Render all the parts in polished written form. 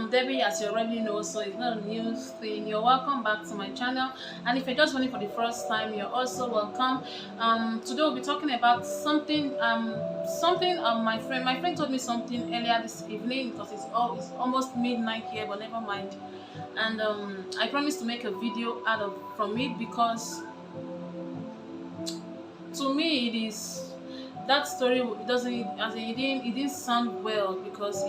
I'm Debbie, as you already know, so it's not a new thing. You're welcome back to my channel, and if you're just joining for the first time, you're also welcome. Today we'll be talking about something. My friend told me something earlier this evening because it's almost midnight here, but never mind. And I promised to make a video out of from it because to me it is that story doesn't as in, it didn't sound well because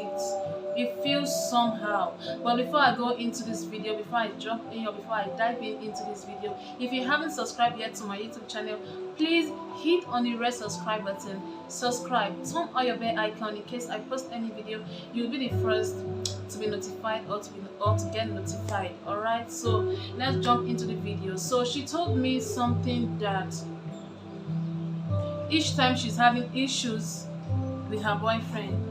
it feels somehow. But before I go into this video, before I jump in or before I dive into this video, if you haven't subscribed yet to my YouTube channel, please hit on the red subscribe button, subscribe, turn on your bell icon in case I post any video. You'll be the first to be notified or to get notified. All right, so let's jump into the video. So she told me something that each time she's having issues with her boyfriend,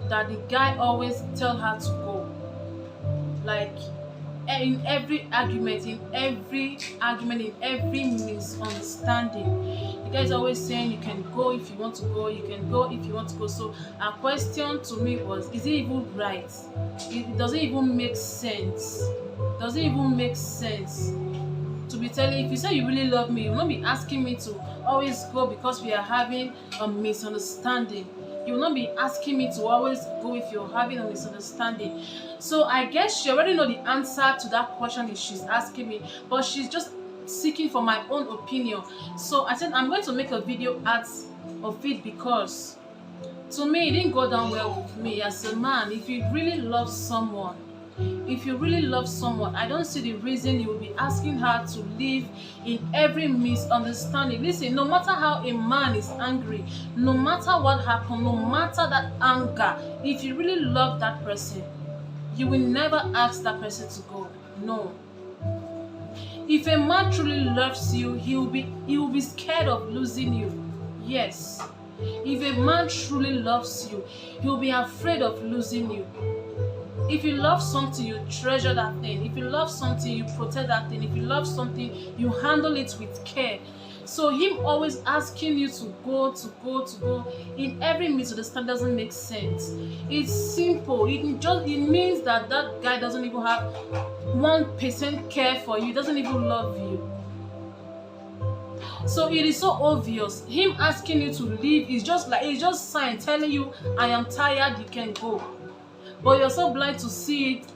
that the guy always tell her to go. Like in every argument, in every misunderstanding, the guy is always saying you can go if you want to go, you can go if you want to go. So her question to me was, is it even right? It doesn't even make sense. Does it even make sense to be telling, if you say you really love me, you will not be asking me to always go because we are having a misunderstanding. You will not be asking me to always go if you're having a misunderstanding. So I guess she already know the answer to that question that she's asking me, but she's just seeking for my own opinion. So I said I'm going to make a video out of it because to me it didn't go down well with me as a man. If you really love someone, I don't see the reason you will be asking her to live in every misunderstanding. Listen, no matter how a man is angry, no matter what happened, no matter that anger, if you really love that person, you will never ask that person to go. No. If a man truly loves you, he will be scared of losing you. Yes. If a man truly loves you, he will be afraid of losing you. If you love something, you treasure that thing. If you love something, you protect that thing. If you love something, you handle it with care. So him always asking you to go in every misunderstanding doesn't make sense. It's simple. It means that guy doesn't even have 1% care for you. He doesn't even love you. So it is so obvious. Him asking you to leave is just sign telling you, I am tired, you can go. But you're so blind to see it.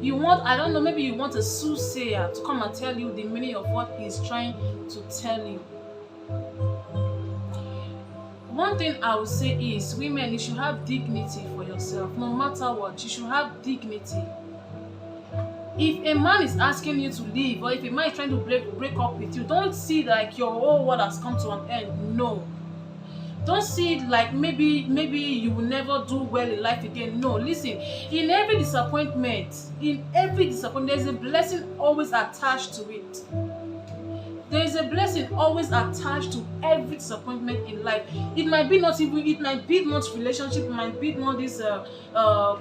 You want, I don't know, maybe you want a soothsayer to come and tell you the meaning of what he's trying to tell you. One thing I would say is, women, you should have dignity for yourself. No matter what, you should have dignity. If a man is asking you to leave, or if a man is trying to break up with you, don't see like your whole world has come to an end. No. Don't see it like maybe you will never do well in life again. No, listen, in every disappointment, there's a blessing always attached to it. There is a blessing always attached to every disappointment in life. It might be not relationship, it might be not this all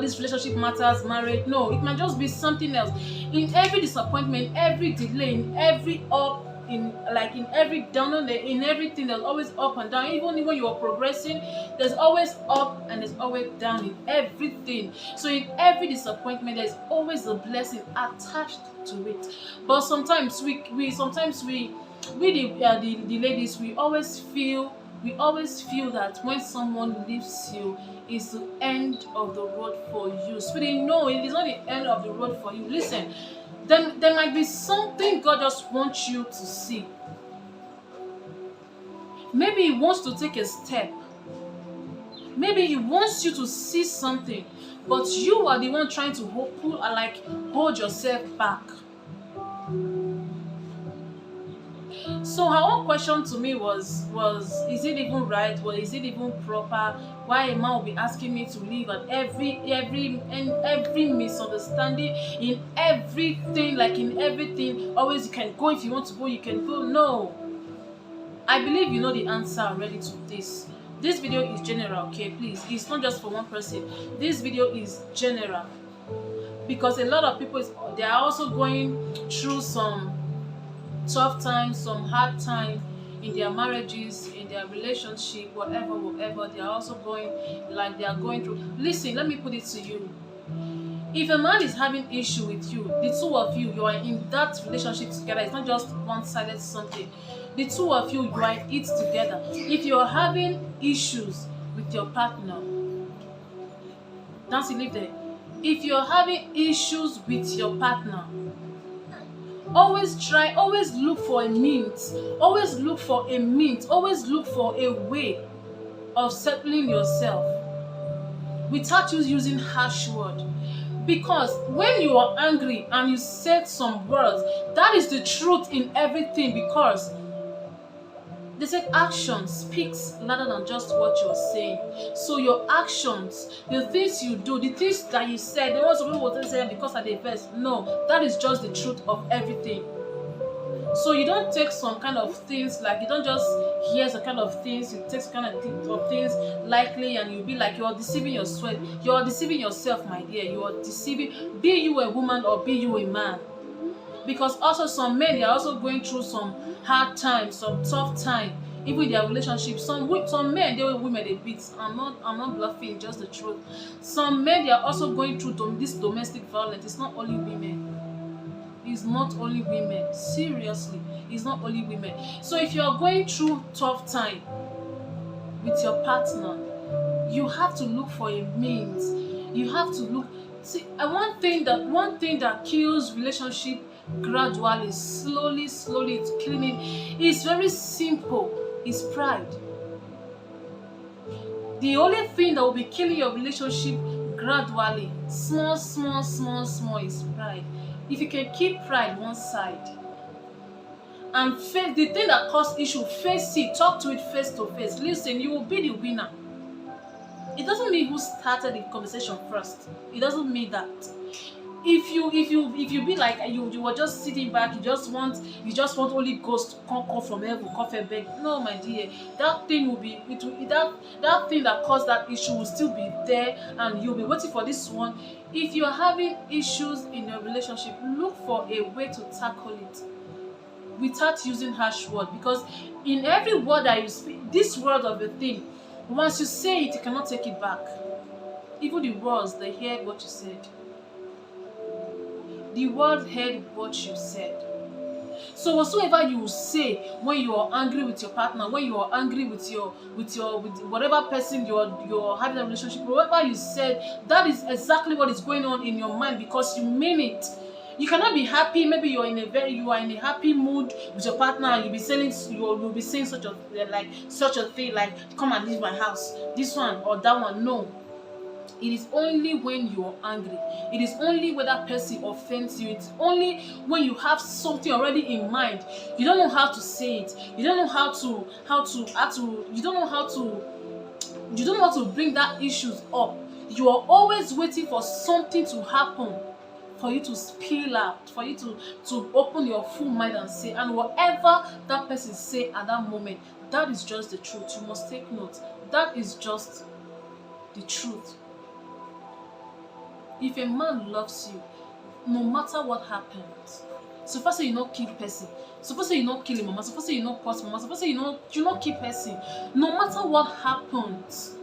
these relationship matters, marriage. No, it might just be something else. In every disappointment, every delay, in every in every down, in everything, there's always up and down. Even when you are progressing, there's always up and there's always down in everything. So in every disappointment, there's always a blessing attached to it. But sometimes the ladies, we always feel that when someone leaves you, it's the end of the road for you. Sweetie, no, it is not the end of the road for you. Listen, then there might be something God just wants you to see. Maybe He wants to take a step. Maybe He wants you to see something, but you are the one trying to hold yourself back. So her own question to me was is it even right? Well, is it even proper? Why a man will be asking me to leave at every misunderstanding, in everything, always you can go if you want to go, you can go. No. I believe you know the answer already to this. This video is general, okay? Please, it's not just for one person. This video is general because a lot of people they are also going through some tough times, some hard time in their marriages, in their relationship, whatever, they are also going, like they are going through. Listen, let me put it to you. If a man is having issue with you, the two of you, you are in that relationship together. It's not just one-sided something. The two of you, you are in it together. If you are having issues with your partner, Nancy, leave there. If you're having issues with your partner, always look for a means, always look for a way of settling yourself without you using harsh words. Because when you are angry and you said some words, that is the truth in everything, because they say action speaks louder than just what you're saying. So your actions, the things you do, the things that you said, the ones people will say because of the verse. No, that is just the truth of everything. So you don't take some kind of things, like you don't just hear some kind of things, you take some kind of things lightly, and you'll be like, you're deceiving yourself. You're deceiving yourself, my dear. You are deceiving, be you a woman or be you a man. Because also some men, they are also going through some hard times, some tough time, even in their relationships. Some men, they were women they beat. I'm not bluffing, just the truth. Some men, they are also going through this domestic violence. It's not only women. It's not only women. Seriously, it's not only women. So if you are going through tough time with your partner, you have to look for a means. You have to look. See, one thing that kills relationship gradually, slowly, it's killing it. It's very simple. It's pride. The only thing that will be killing your relationship gradually, small, is pride. If you can keep pride one side and face the thing that caused issue, face it, talk to it face to face. Listen, you will be the winner. It doesn't mean who started the conversation first. It doesn't mean that. If you be like you were just sitting back, you just want Holy Ghost to come from heaven, coffee bag. No, my dear, that thing will be that thing that caused that issue will still be there, and you'll be waiting for this one. If you're having issues in your relationship, look for a way to tackle it without using harsh words, because in every word that you speak, this word of a thing, once you say it, you cannot take it back. Even the words, they heard what you said. The world heard what you said. So whatsoever you say when you are angry with your partner, when you are angry with whatever person you're having a relationship, whatever you said, that is exactly what is going on in your mind, because you mean it. You cannot be happy. Maybe you are in a happy mood with your partner, and you'll be saying such a thing like, come and leave my house, this one or that one. No. It is only when you are angry. It is only when that person offends you. It's only when you have something already in mind. You don't know how to say it. You don't know how to bring that issues up. You are always waiting for something to happen for you to spill out, for you to open your full mind and say, and whatever that person say at that moment, that is just the truth. You must take note. That is just the truth. If a man loves you, no matter what happens, suppose say you not kill person, suppose say you not kill mama, suppose say you not cause mama, suppose say you not kill person, no matter what happens,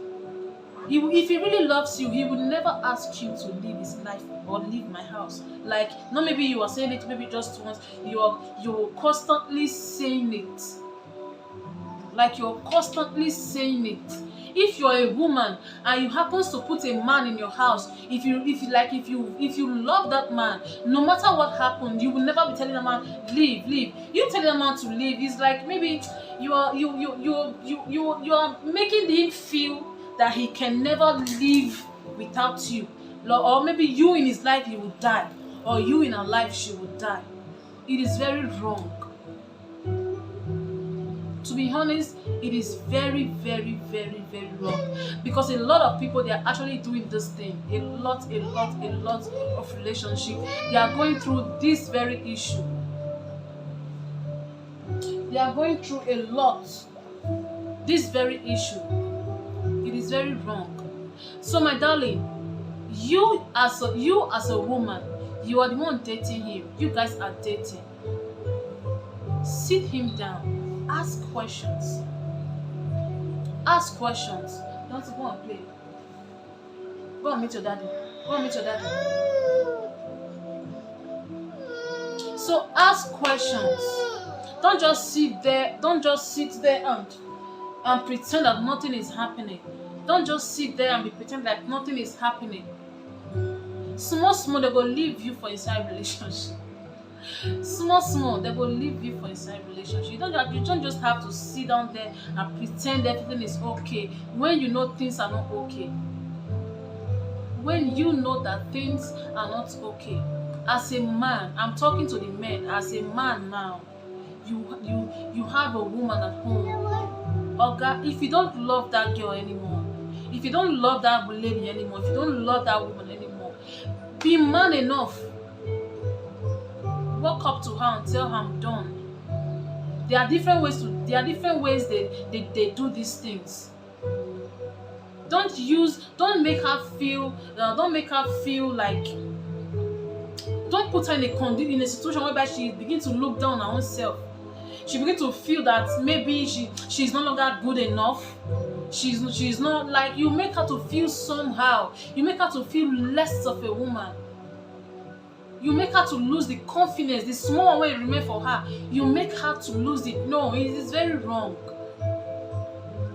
if he really loves you, he would never ask you to live his life or leave my house. Like, not maybe you are saying it maybe just once, you're constantly saying it. Like, you're constantly saying it. If you're a woman and you happen to put a man in your house, if you love that man, no matter what happened, you will never be telling a man leave. You telling a man to leave is like maybe you are making him feel that he can never live without you, or maybe you in his life he will die, or you in her life she will die. It is very wrong. To be honest, it is very wrong, because a lot of people, they are actually doing this thing. A lot of relationship, they are going through this very issue. They are going through a lot this very issue. It is very wrong. So my darling, you as a woman, you are the one dating him. You guys are dating. Sit him down. Ask questions. Ask questions. Don't go and play. Go and meet your daddy. Go and meet your daddy. So ask questions. Don't just sit there. Don't just sit there and pretend that nothing is happening. Don't just sit there and be pretend like nothing is happening. Small, small, they go leave you for inside relationship. Small, small, they will leave you for inside relationship. You don't just have to sit down there and pretend everything is okay when you know things are not okay. When you know that things are not okay. As a man, I'm talking to the men. As a man now, you have a woman at home. Oga, if you don't love that girl anymore, if you don't love that lady anymore, if you don't love that woman anymore, be man enough. Walk up to her and tell her I'm done. There are different ways they do these things. Don't make her feel like, don't put her in a situation whereby she begin to look down on her own self. She begin to feel that maybe she's no longer good enough. She's not, like, you make her to feel somehow. You make her to feel less of a woman. You make her to lose the confidence, the small one remain for her. You make her to lose it. No, it is very wrong.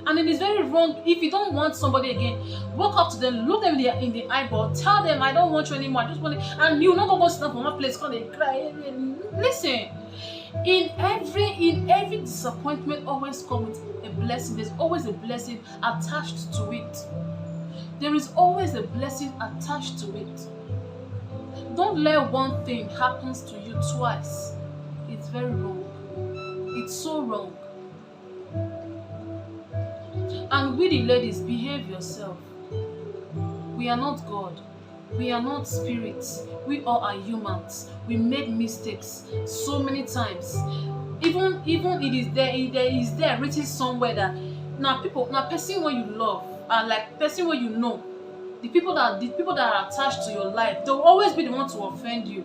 And it is very wrong. If you don't want somebody again, walk up to them, look them in the eyeball, tell them I don't want you anymore. I just want it. And you not go stand from one place, cause they cry. Listen, in every disappointment always comes with a blessing. There's always a blessing attached to it. There is always a blessing attached to it. Don't let one thing happen to you twice. It's very wrong. It's so wrong. And we the ladies, behave yourself. We are not God. We are not spirits. We all are humans. We make mistakes so many times. Even it is there written somewhere that now person when you love and like person when you know, the people that are attached to your life, they'll always be the one to offend you.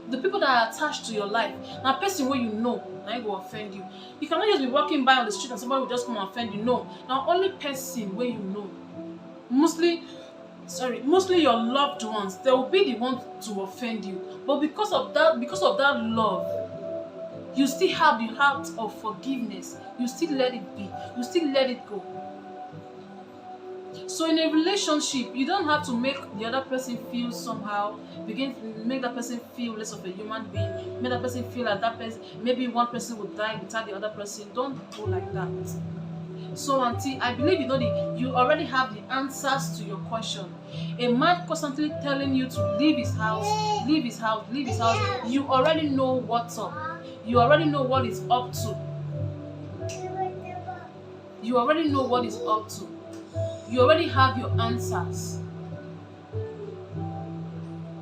The people that are attached to your life, now person where you know, now will offend you. You cannot just be walking by on the street and somebody will just come and offend you. No, now only person where you know, mostly your loved ones, they will be the one to offend you. But because of that love, you still have the heart of forgiveness. You still let it be. You still let it go. So in a relationship, you don't have to make the other person feel somehow, begin to make that person feel less of a human being, make that person feel like that person, maybe one person would die without the other person. Don't go like that. So auntie, I believe you already have the answers to your question. A man constantly telling you to leave his house, you already know what's up. You already know what he's up to. You already know what he's up to. You already have your answers.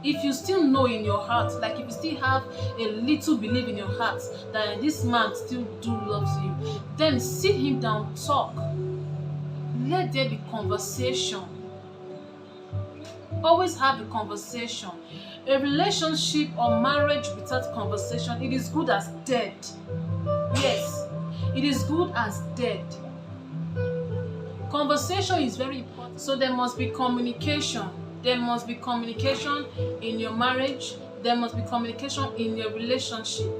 If you still know in your heart, like if you still have a little belief in your heart that this man still loves you, then sit him down, talk. Let there be conversation. Always have a conversation. A relationship or marriage without conversation, it is good as dead. Yes, it is good as dead. Conversation is very important. So there must be communication. There must be communication in your marriage. There must be communication in your relationship.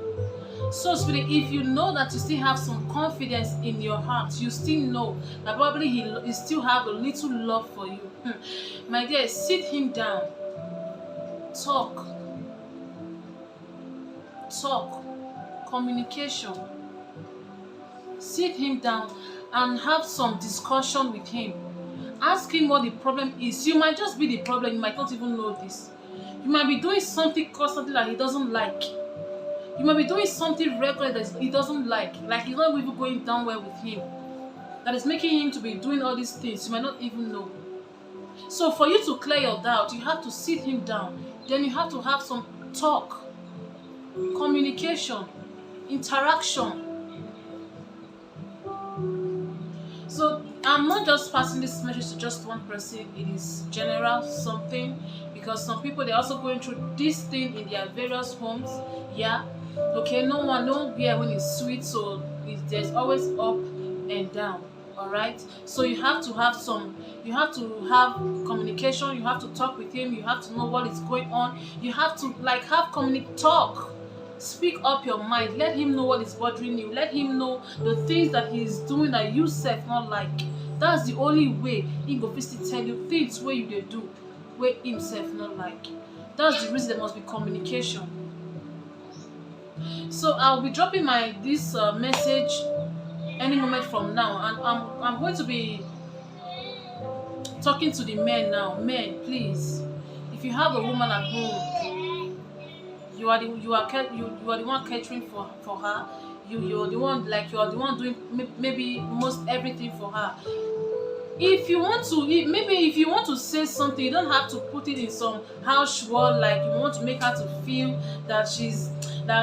So, sweetie, if you know that you still have some confidence in your heart, you still know that probably he still have a little love for you. My dear, sit him down. Talk. Communication. Sit him down and have some discussion with him. Ask him what the problem is. You might just be the problem. You might not even know this. You might be doing something constantly that he doesn't like. You might be doing something regular that he doesn't like he's not even going down well with him. That is making him to be doing all these things. You might not even know. So for you to clear your doubt, you have to sit him down. Then you have to have some talk, communication, interaction. So I'm not just passing this message to just one person. It is general something, because some people, they're also going through this thing in their various homes. Yeah, Okay, nowhere when it's sweet, so there's always up and down. All right, so you have to have communication. You have to talk with him. You have to know what is going on. You have to like have talk. Speak up your mind. Let him know what is bothering you. Let him know the things that he is doing that you self not like. That's the only way he go fit tell you things where you dey do where himself not like. That's the reason there must be communication. So I'll be dropping this message any moment from now, and I'm going to be talking to the men now. Men, please, if you have a woman at home, you are the one catering for her. You're the one, like, you are the one doing maybe most everything for her. If you want to, maybe if you want to say something, you don't have to put it in some harsh word, like you want to make her to feel that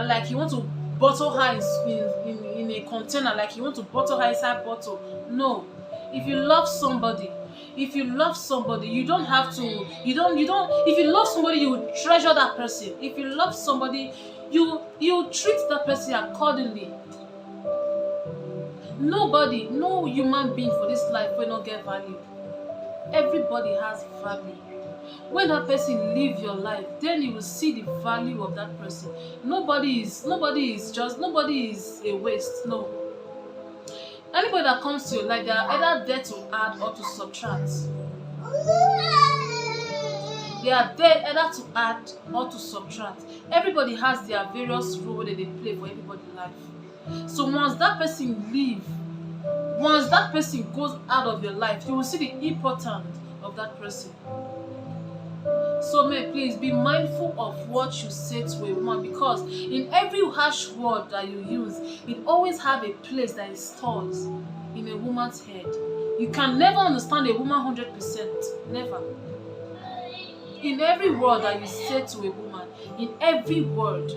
like you want to bottle her in a container, like you want to bottle her inside bottle. No. If you love somebody, you don't have to, if you love somebody, you treasure that person. If you love somebody, you treat that person accordingly. Nobody, no human being for this life will not get value. Everybody has value. When that person leave your life, then you will see the value of that person. Nobody is a waste. No. Anybody that comes to your life, they are either there to add or to subtract. They are there either to add or to subtract. Everybody has their various roles that they play for everybody's life. So once that person leave, once that person goes out of your life, you will see the importance of that person. So may please be mindful of what you say to a woman, because in every harsh word that you use, it always have a place that it stores in a woman's head. You can never understand a woman 100%. Never. In every word that you say to a woman, in every word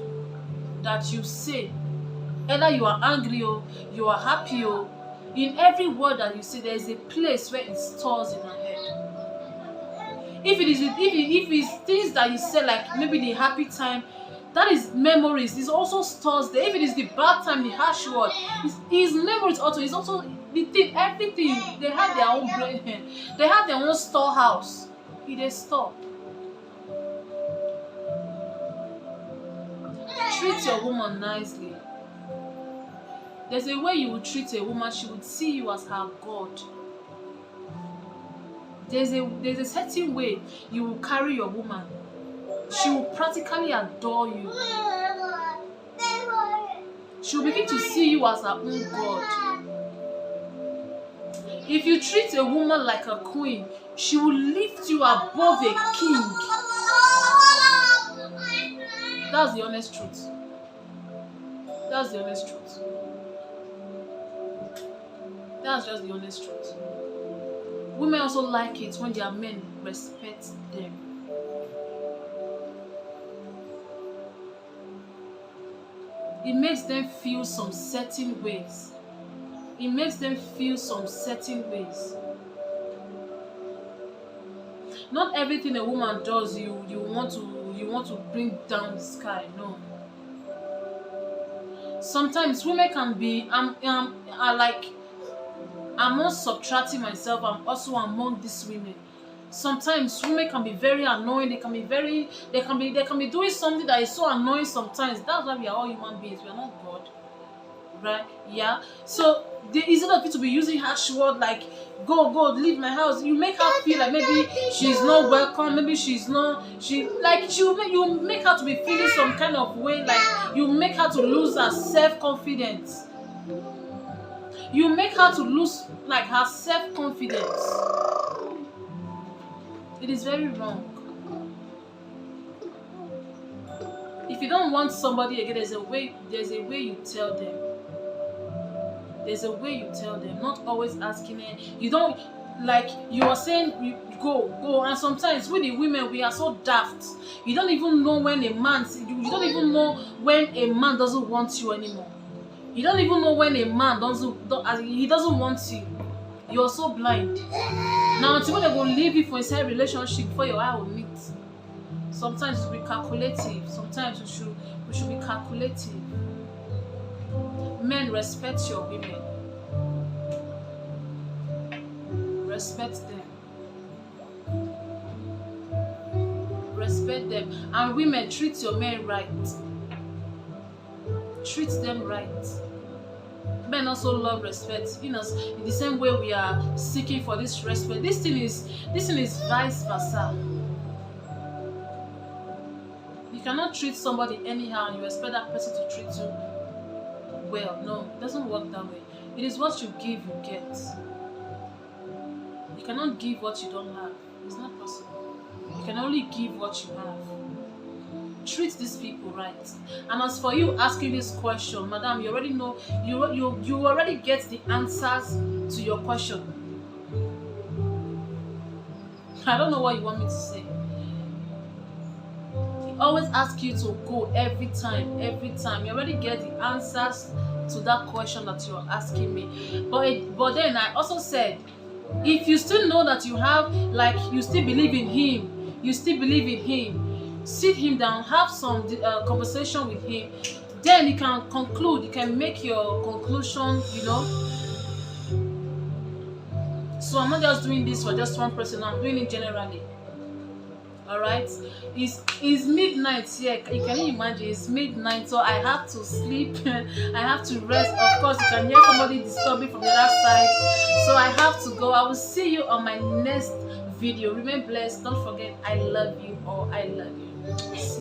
that you say, either you are angry or you are happy, or in every word that you say, there is a place where it stores in her head. If it's things that you say, like maybe the happy time, that is memories. It also stores there. If it is the bad time, the harsh word, his memories also. It's also the thing. Everything, they have their own brain. They have their own storehouse. They store. Treat your woman nicely. There's a way you will treat a woman, she would see you as her God. There's a certain way you will carry your woman. She will practically adore you. She will begin to see you as her own God. If you treat a woman like a queen, she will lift you above a king. That's the honest truth. That's the honest truth. That's just the honest truth. Women also like it when their men respect them. It makes them feel some certain ways. It makes them feel some certain ways. Not everything a woman does you want to bring down the sky. No. Sometimes women can be I'm not subtracting myself. I'm also among these women. Sometimes women can be very annoying. They can be doing something that is so annoying sometimes. That's why we are all human beings. We are not God, right? Yeah. So instead of you to be using harsh word like go leave my house, you make her feel like maybe she's not welcome. Maybe you make her to be feeling some kind of way. Like you make her to lose her self-confidence. You make her to lose like her self-confidence. It is very wrong. If you don't want somebody again, there's a way you tell them. There's a way you tell them. Not always asking her. You don't, like you are saying, you go. And sometimes with the women, we are so daft. You don't even know when a man. You don't even know when a man doesn't want you anymore. You don't even know when a man doesn't want you. You're so blind. Now until when they will leave you for a same relationship before your eye will meet. Sometimes we be calculative. Sometimes we We should be calculative. Men, respect your women. Respect them. Respect them. And women, treat your men right. Treat them right. Men also love respect. In the same way we are seeking for this respect. This thing is vice versa. You cannot treat somebody anyhow and you expect that person to treat you well. No, it doesn't work that way. It is what you give, you get. You cannot give what you don't have. It's not possible. You can only give what you have. Treat these people right. And as for you asking this question, madam, you already know, you already get the answers to your question. I don't know what you want me to say. He always asks you to go every time. You already get the answers to that question that you're asking me. But then I also said, if you still know that you have, like, you still believe in him, sit him down, have some conversation with him. Then you can conclude, you can make your conclusion, So I'm not just doing this for just one person, I'm doing it generally. Alright? It's midnight here. You can imagine, it's midnight, so I have to sleep. I have to rest. Of course, you can hear somebody disturbing from the other side. So I have to go. I will see you on my next video. Remain blessed. Don't forget, I love you, or I love you.